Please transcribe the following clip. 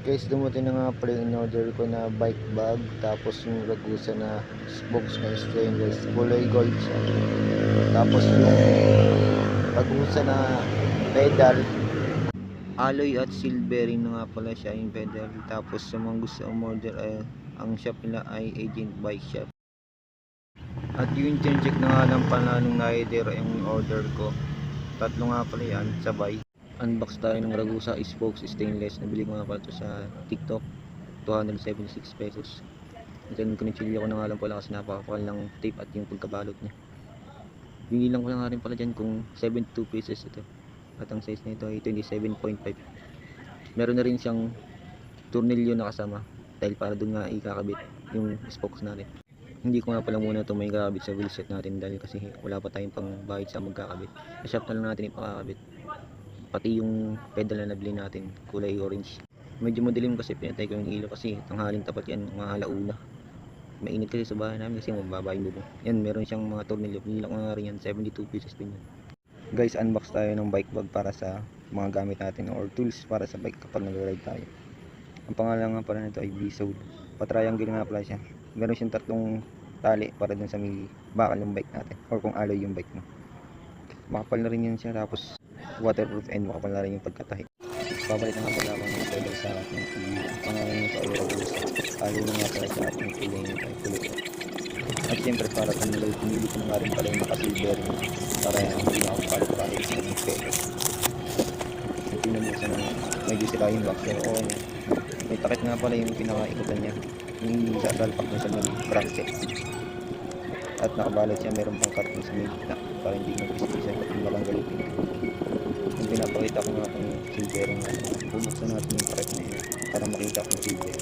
Guys, dumating na nga pala yung in-order ko na bike bag. Tapos yung Ragusa na box na stainless. Kulay gold siya. Tapos yung Ragusa na pedal. Alloy at silvering na nga pala siya yung pedal. Tapos sa mga gusto umorder ay ang shop nila ay Agent Bike Shop. At yung check na nga lang pala nung rider yung order ko. Tatlo nga pala yan sabay. Unbox tayo ng Ragusa spokes stainless. Nabili ko nga pala ito sa TikTok, 276 pesos. And then kinichilyo ko na nga lang pala kasi napakapakal ng tape at yung pagkabalot niya. Binilang ko na nga rin pala dyan kung 72 pieces ito. At ang size nito ay 27.5. Meron na rin siyang tornilyo na kasama dahil para doon nga ikakabit yung spokes natin. Hindi ko nga pala muna ito may kakabit sa wheelset natin dahil kasi wala pa tayong pang bayad sa magkakabit. Sa shop na lang natin ipakakabit. Pati yung pedal na nabili natin kulay orange. Medyo madilim kasi pinatay ko yung ilaw kasi tanghaling tapat yan, mga alauna. Mainit kasi sa bahay namin kasi mababa yung bubong. Yan, meron siyang mga tornilyo. Pinila ko nga rin yan, 72 pieces din yan. Guys, unbox tayo ng bike bag para sa mga gamit natin or tools para sa bike kapag nag-ride tayo. Ang pangalan nga pala nito ay B-Sole. Pa-triangle nga pala siya. Meron siyang tatlong tali para dun sa may bakal ng bike natin or kung alloy yung bike mo. Makapal na rin yan siya, tapos waterproof and makapal na rin yung pagkatahi. Papalit na nga pala ako ng pedal sa ating pangalan nito ay Ragusa. Alloy na nga pala sa ating kulay nito ay kulay. At siyempre para sa nilay, pinili ko na nga rin pala yung naka-silver para hindi na ako palit-palit sa mga pedal. Tingnan mo sa medyo sila yung box pero okay na. May takip nga pala yung pinaka-ikutan niya, yung sa dalpak na sa may bracket. At nakabalot siya, meron pang cut sa may gitna para hindi mag-isa yung walang galitin. Yung pinapakita ko nga kung silver nga, bubuksan natin yung takip na yun para makita kung silver.